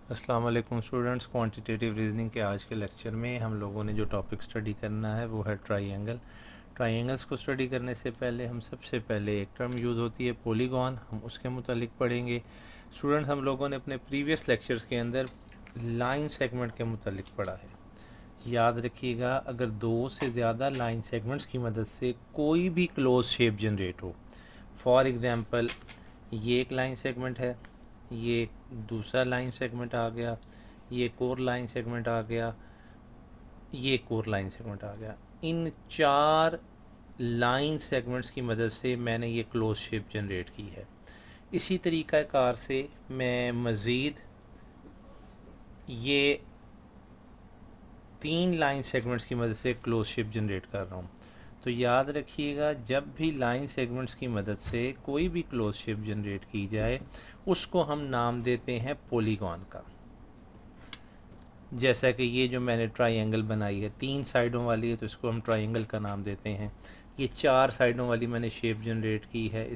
अस्सलाम वालेकुम students. Quantitative reasoning के आज के लेक्चर में हम लोगों ने जो टॉपिक स्टडी करना है वो है ट्राइंगल। ट्राइंगल्स को स्टडी करने से पहले हम सबसे पहले एक टर्म यूज़ होती है पॉलीगॉन, हम उसके मुतालिक पढ़ेंगे। स्टूडेंट्स, हम लोगों ने अपने प्रीवियस लेक्चर्स के अंदर लाइन सेगमेंट के मुतालिक पढ़ा है। याद रखिएगा, अगर दो से ज़्यादा लाइन सेगमेंट्स की मदद से कोई भी क्लोज शेप जनरेट हो, फॉर एग्ज़ाम्पल ये एक लाइन सेगमेंट है, ये दूसरा लाइन सेगमेंट आ गया, ये एक और लाइन सेगमेंट आ गया, ये एक और लाइन सेगमेंट आ गया, इन चार लाइन सेगमेंट्स की मदद से मैंने ये क्लोज शेप जनरेट की है। इसी तरीक़ाकार से मैं मज़ीद ये तीन लाइन सेगमेंट्स की मदद से क्लोज शेप जनरेट कर रहा हूँ। तो याद रखिएगा, जब भी लाइन सेगमेंट्स की मदद से कोई भी क्लोज शेप जनरेट की जाए उसको हम नाम देते हैं पॉलीगॉन का। जैसा कि ये जो मैंने ट्राइंगल बनाई है, तीन साइडों वाली है, तो इसको हम ट्राइंगल का नाम देते हैं। ये चार साइडों वाली मैंने शेप जनरेट की है,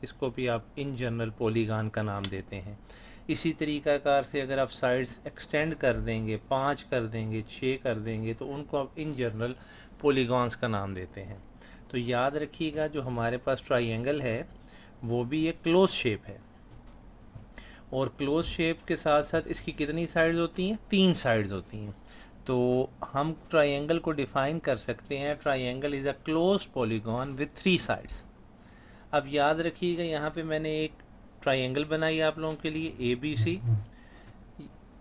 इसको भी आप इन जनरल पॉलीगॉन का नाम देते हैं। इसी तरीक़ाकार से अगर आप साइड्स एक्सटेंड कर देंगे, 5 कर देंगे, 6 कर देंगे, तो उनको आप इन जनरल पॉलीगॉन्स का नाम देते हैं। तो याद रखिएगा, जो हमारे पास ट्राइंगल है वो भी एक क्लोज शेप है, और क्लोज शेप के साथ साथ इसकी कितनी साइड्स होती हैं? 3 साइड्स होती हैं। तो हम ट्राइंगल को डिफ़ाइन कर सकते हैं, triangle is a close polygon with 3 sides. अब याद रखिएगा, यहाँ पे मैंने एक ट्राइंगल बनाई आप लोगों के लिए, ए बी सी।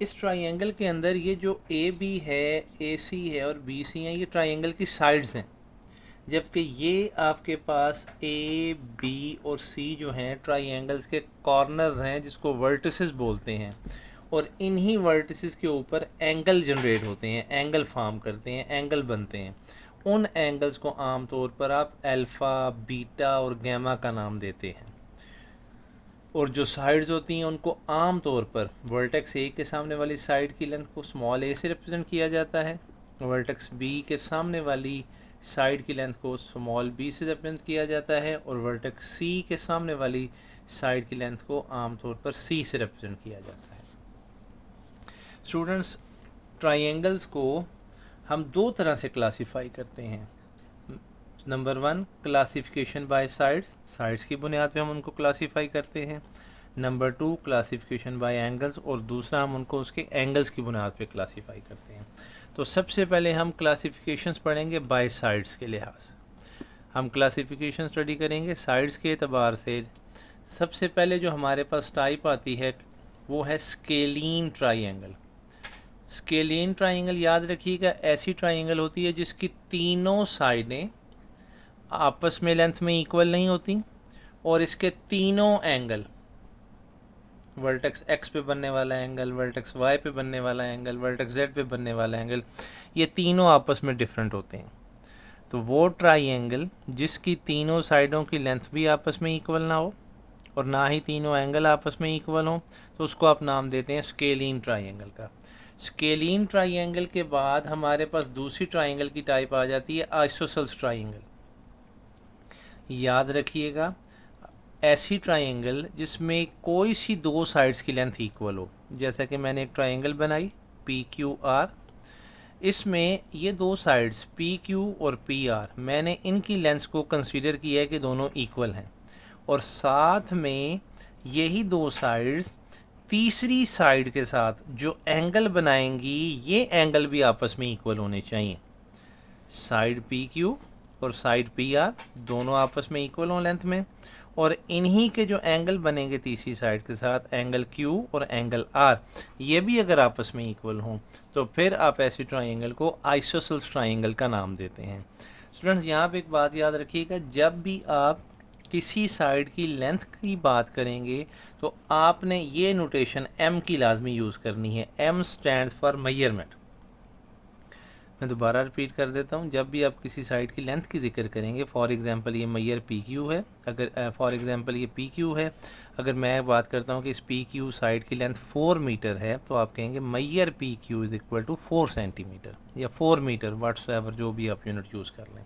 इस ट्राइंगल के अंदर ये जो ए बी है, ए सी है और बी सी हैं, ये ट्राइंगल की साइड्स हैं, जबकि ये आपके पास ए बी और सी जो हैं ट्राइंगल्स के कॉर्नर हैं, जिसको वर्टिसेस बोलते हैं। और इन्हीं वर्टिसेस के ऊपर एंगल जनरेट होते हैं, एंगल फॉर्म करते हैं, एंगल बनते हैं। उन एंगल्स को आम तौर पर आप अल्फ़ा, बीटा और गैमा का नाम देते हैं। और जो साइड्स होती हैं उनको आम तौर पर वर्टेक्स ए के सामने वाली साइड की लेंथ को स्मॉल ए से रिप्रेजेंट किया जाता है, वर्टेक्स बी के सामने वाली साइड की लेंथ को स्मॉल बी से रिप्रेजेंट किया जाता है, और वर्टेक्स सी के सामने वाली साइड की लेंथ को आमतौर पर सी से रिप्रेजेंट किया जाता है। स्टूडेंट्स, ट्राइंगल्स को हम दो तरह से क्लासीफाई करते हैं। Number 1, classification by sides, sides की बुनियाद पे हम उनको क्लासीफाई करते हैं। नंबर 2, क्लासिफिकेशन बाय एंगल्स, और दूसरा हम उनको उसके एंगल्स की बुनियाद पे क्लासीफाई करते हैं। तो सबसे पहले हम क्लासिफिकेशंस पढ़ेंगे बाय साइड्स के लिहाज। हम क्लासिफिकेशन स्टडी करेंगे साइड्स के एतबार से। सबसे पहले जो हमारे पास टाइप आती है वो है स्केलीन ट्राइंगल। स्केलीन ट्राइंगल, याद रखिएगा, ऐसी ट्राइंगल होती है जिसकी तीनों साइडें आपस में लेंथ में इक्वल नहीं होती, और इसके तीनों एंगल, वर्टेक्स एक्स पे बनने वाला एंगल, वर्टेक्स वाई पे बनने वाला एंगल, वर्टेक्स जेड पे बनने वाला एंगल, ये तीनों आपस में डिफरेंट होते हैं। तो वो ट्राइंगल जिसकी तीनों साइडों की लेंथ भी आपस में इक्वल ना हो और ना ही तीनों एंगल आपस में इक्वल हो, तो उसको आप नाम देते हैं स्केलीन ट्राइंगल का। स्केलीन ट्राइंगल के बाद हमारे पास दूसरी ट्राइंगल की टाइप आ जाती है आइसोसेल्स ट्राइंगल। याद रखिएगा, ऐसी ट्राइंगल जिसमें कोई सी दो साइड्स की लेंथ इक्वल हो। जैसा कि मैंने एक ट्राइंगल बनाई पी क्यू आर, इसमें ये दो साइड्स पी क्यू और पी आर, मैंने इनकी लेंथ्स को कंसीडर किया है कि दोनों इक्वल हैं, और साथ में यही दो साइड्स तीसरी साइड के साथ जो एंगल बनाएंगी, ये एंगल भी आपस में इक्वल होने चाहिए। साइड पी क्यू और साइड पी आर दोनों आपस में इक्वल हों लेंथ में, और इन्हीं के जो एंगल बनेंगे तीसरी साइड के साथ, एंगल क्यू और एंगल आर, ये भी अगर आपस में इक्वल हों, तो फिर आप ऐसी ट्राइंगल को आइसोसेल्स ट्राइंगल का नाम देते हैं। स्टूडेंट्स, यहाँ पे एक बात याद रखिएगा, जब भी आप किसी साइड की लेंथ की बात करेंगे तो आपने ये नोटेशन एम की लाजमी यूज़ करनी है। M stands for measurement. मैं दोबारा रिपीट कर देता हूँ, जब भी आप किसी साइड की लेंथ की जिक्र करेंगे, फॉर एग्जांपल ये मैयर पी क्यू है, अगर फॉर एग्जांपल ये पी क्यू है, अगर मैं बात करता हूँ कि इस पी क्यू साइड की लेंथ 4 मीटर है, तो आप कहेंगे मैयर P Q is equal to 4 centimetre या 4 मीटर, व्हाट्सएवर जो भी आप यूनिट यूज़ कर लें।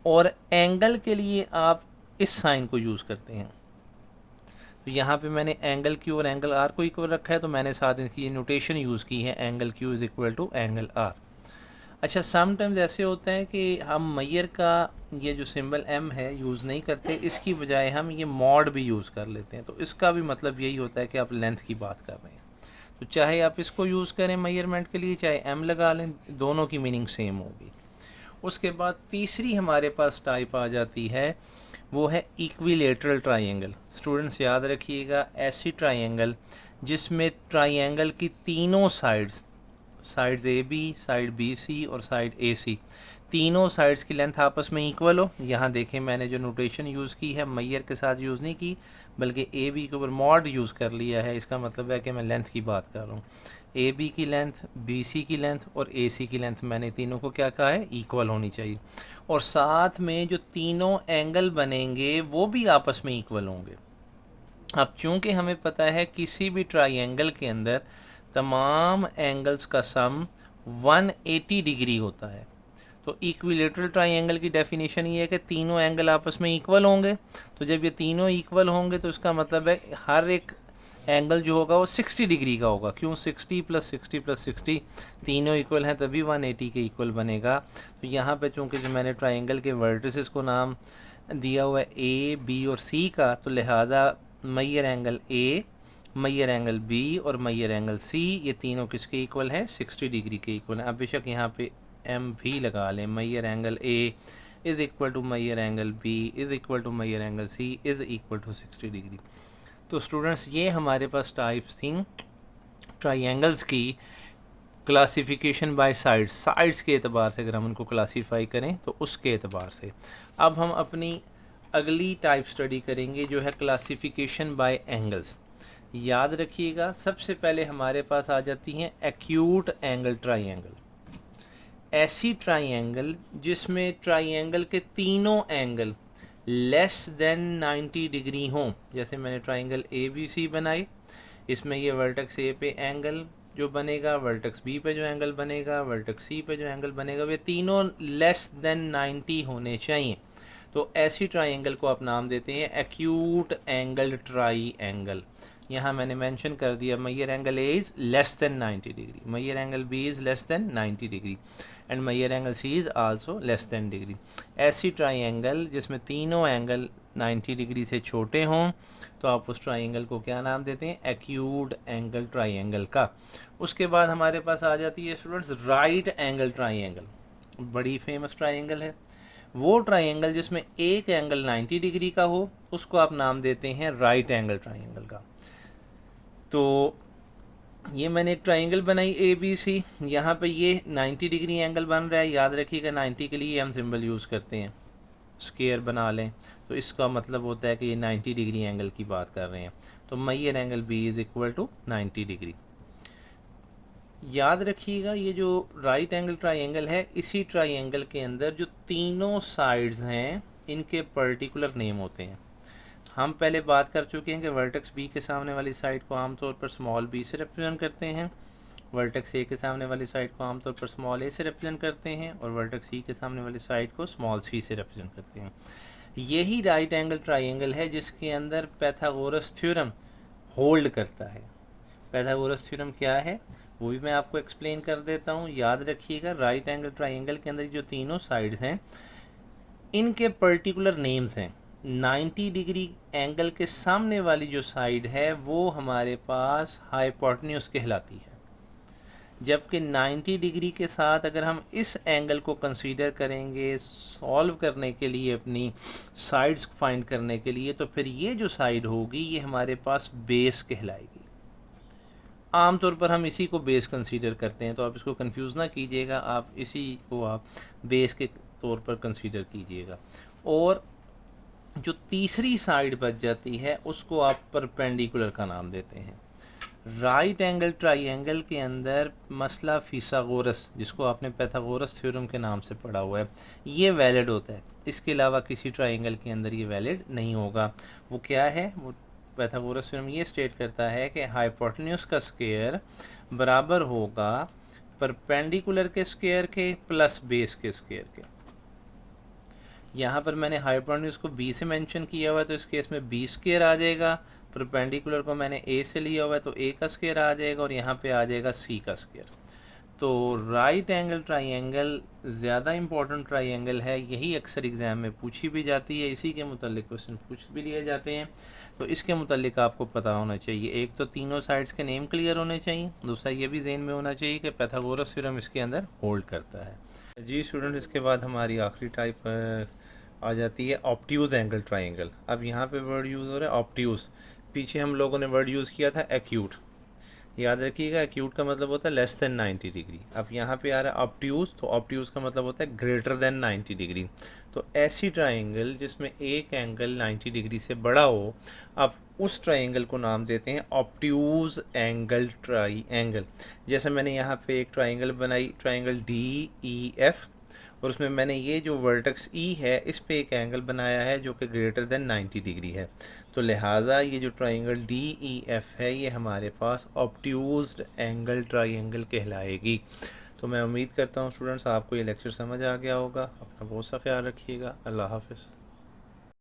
और एंगल के लिए आप इस साइन को यूज़ करते हैं। तो यहाँ पे मैंने एंगल क्यू और एंगल आर को इक्वल रखा है, तो मैंने साथ इनकी नोटेशन यूज़ की है, angle Q is equal to angle R. अच्छा, समटाइम्स ऐसे होता है कि हम मैयर का ये जो सिंबल एम है यूज़ नहीं करते, इसकी बजाय हम ये मॉड भी यूज़ कर लेते हैं। तो इसका भी मतलब यही होता है कि आप लेंथ की बात कर रहे हैं, तो चाहे आप इसको यूज़ करें मेजरमेंट के लिए, चाहे एम लगा लें, दोनों की मीनिंग सेम होगी। उसके बाद तीसरी हमारे पास टाइप आ जाती है, वो है इक्विलेटरल ट्राइंगल। स्टूडेंट्स याद रखिएगा, ऐसी ट्राइंगल जिसमें ट्राइंगल की तीनों sides A B, side B C और साइड ए सी, तीनों साइड्स की लेंथ आपस में इक्वल हो। यहाँ देखें मैंने जो नोटेशन यूज़ की है मैयर के साथ यूज़ नहीं की, बल्कि ए बी के ऊपर मॉड यूज़ कर लिया है। इसका मतलब है कि मैं लेंथ की बात कर रहा हूँ। ए बी की लेंथ, बी सी की लेंथ और ए सी की लेंथ, मैंने तीनों को क्या कहा है, इक्वल होनी चाहिए। और साथ में जो तीनों एंगल बनेंगे वो भी आपस में इक्वल होंगे। अब चूंकि हमें पता है किसी भी ट्राइंगल के अंदर तमाम एंगल्स का सम 180 डिग्री होता है, तो इक्विलेटरल ट्राइंगल की डेफिनेशन ये है कि तीनों एंगल आपस में इक्वल होंगे। तो जब ये तीनों इक्वल होंगे तो इसका मतलब है हर एक एंगल जो होगा वो 60 डिग्री का होगा। क्यों 60 + 60 + 60, तीनों इक्वल हैं तभी 180 के इक्वल बनेगा। तो यहाँ पे चूँकि जो मैंने ट्राइंगल के वर्टिसेस को नाम दिया हुआ है ए, बी और सी का, तो लिहाजा मैयर एंगल ए, मैयर एंगल बी और मैयर एंगल सी, ये तीनों किसके इक्वल हैं, 60 डिग्री के इक्वल हैं। अब बेशक यहाँ पे एम भी लगा लें, मैयर angle A is equal to मैयर angle B is equal to मैयर angle C is equal to 60 degree. तो स्टूडेंट्स ये हमारे पास टाइप्स थी ट्राइंगल्स की क्लासिफिकेशन बाय साइड्स के एतबार से, अगर हम उनको क्लासीफाई करें तो उसके एतबार से। अब हम अपनी अगली टाइप स्टडी करेंगे जो है क्लासिफिकेशन बाय एंगल्स। याद रखिएगा, सबसे पहले हमारे पास आ जाती हैं एक्यूट एंगल ट्राइंगल। ऐसी ट्राइंगल जिसमें ट्राइंगल के तीनों एंगल लेस देन 90 डिग्री हों। जैसे मैंने ट्राइंगल ए बी सी बनाई, इसमें ये वर्टेक्स ए पे एंगल जो बनेगा, वर्टेक्स बी पे जो एंगल बनेगा, वर्टेक्स सी पे जो एंगल बनेगा, वे तीनों लेस देन 90 होने चाहिए। तो ऐसी ट्राइंगल को आप नाम देते हैं एक्यूट एंगल ट्राइंगल। यहाँ मैंने मेंशन कर दिया मैयर angle A is less than 90 degree, मैयर angle B is less than 90 degree and मैयर angle C is also less than degree. ऐसी ट्राइंगल जिसमें तीनों एंगल 90 डिग्री से छोटे हों, तो आप उस ट्राइंगल को क्या नाम देते हैं, एक्यूट एंगल ट्राइंगल का। उसके बाद हमारे पास आ जाती है स्टूडेंट्स राइट एंगल ट्राइंगल। बड़ी फेमस ट्राइंगल है। वो ट्राइंगल जिसमें एक एंगल 90 डिग्री का हो, उसको आप नाम देते हैं राइट एंगल ट्राइंगल का। तो ये मैंने एक ट्राइंगल बनाई ए बी सी, यहाँ पे ये 90 डिग्री एंगल बन रहा है। याद रखिएगा 90 के लिए हम सिंबल यूज़ करते हैं, स्क्वायर बना लें, तो इसका मतलब होता है कि ये 90 डिग्री एंगल की बात कर रहे हैं। तो मैयर angle B is equal to 90 degree. याद रखिएगा, ये जो राइट एंगल ट्राइंगल है, इसी ट्राइंगल के अंदर जो तीनों साइड्स हैं इनके पर्टिकुलर नेम होते हैं। हम पहले बात कर चुके हैं कि वर्टेक्स बी के सामने वाली साइड को आमतौर पर स्मॉल बी से रिप्रेजेंट करते हैं, वर्टेक्स ए के सामने वाली साइड को आमतौर पर स्मॉल ए से रिप्रेजेंट करते हैं, और वर्टेक्स सी के सामने वाली साइड को स्मॉल सी से रिप्रेजेंट करते हैं। यही राइट एंगल ट्राइंगल है जिसके अंदर पाइथागोरस थ्योरम होल्ड करता है। पाइथागोरस थ्योरम क्या है वो भी मैं आपको एक्सप्लेन कर देता हूँ। याद रखिएगा, राइट एंगल ट्राइंगल के अंदर जो तीनों साइड्स हैं इनके पर्टिकुलर नेम्स हैं। 90 डिग्री एंगल के सामने वाली जो साइड है वो हमारे पास हाइपोटेन्यूज कहलाती है, जबकि 90 डिग्री के साथ अगर हम इस एंगल को कंसीडर करेंगे सॉल्व करने के लिए, अपनी साइड्स फाइंड करने के लिए, तो फिर ये जो साइड होगी ये हमारे पास बेस कहलाएगी। आमतौर पर हम इसी को बेस कंसीडर करते हैं, तो आप इसको कंफ्यूज ना कीजिएगा, आप इसी को आप बेस के तौर पर कंसीडर कीजिएगा। और जो तीसरी साइड बच जाती है उसको आप परपेंडिकुलर का नाम देते हैं। राइट एंगल ट्राइंगल के अंदर मसला फिसागोरस, जिसको आपने पाइथागोरस थ्योरम के नाम से पढ़ा हुआ है, ये वैलिड होता है। इसके अलावा किसी ट्राइंगल के अंदर ये वैलिड नहीं होगा। वो क्या है, वो पाइथागोरस थ्योरम ये स्टेट करता है कि हाइपोटेन्यूज का स्क्वायर बराबर होगा परपेंडिकुलर के स्क्वायर के प्लस बेस के स्क्वायर के। यहाँ पर मैंने हाइपोटेन्यूज को b से मेंशन किया हुआ है, तो इस केस में b स्क्वायर आ जाएगा, परपेंडिकुलर को मैंने ए से लिया हुआ है तो ए का स्क्वायर आ जाएगा और यहाँ पे आ जाएगा सी का स्क्वायर। तो राइट एंगल ट्राइंगल ज़्यादा इम्पोर्टेंट ट्राइंगल है, यही अक्सर एग्ज़ाम में पूछी भी जाती है, इसी के मुतालिक क्वेश्चन पूछ भी लिए जाते हैं। तो इसके मुतालिक आपको पता होना चाहिए, एक तो तीनों साइड्स के नेम क्लियर होने चाहिए, दूसरा ये भी ज़हन में होना चाहिए कि पाइथागोरस थ्योरम इसके अंदर होल्ड करता है। जी स्टूडेंट, इसके बाद हमारी आखिरी टाइप आ जाती है ऑब्ट्यूज़ एंगल ट्राइंगल। अब यहाँ पे वर्ड यूज़ हो रहा है ऑब्ट्यूज़, पीछे हम लोगों ने वर्ड यूज़ किया था एक्यूट, याद रखिएगा एक्यूट का मतलब होता है लेस देन 90 डिग्री। अब यहाँ पे आ रहा है ऑब्ट्यूज़, तो ऑब्ट्यूज़ का मतलब होता है ग्रेटर देन 90 डिग्री। तो ऐसी ट्राइंगल जिसमें एक एंगल 90 डिग्री से बड़ा हो, अब उस ट्राइंगल को नाम देते हैं ऑब्ट्यूज़ एंगल ट्राइंगल। जैसे मैंने यहाँ पे एक ट्राइंगल बनाई, ट्राइंगल DEF, और उसमें मैंने ये जो वर्टेक्स E है इस पे एक एंगल बनाया है जो कि ग्रेटर देन 90 डिग्री है। तो लिहाजा ये जो ट्राइंगल DEF है ये हमारे पास ऑब्ट्यूज्ड एंगल ट्राइंगल कहलाएगी। तो मैं उम्मीद करता हूँ स्टूडेंट्स आपको ये लेक्चर समझ आ गया होगा। अपना बहुत सा ख्याल रखिएगा। अल्लाह हाफ़िज़।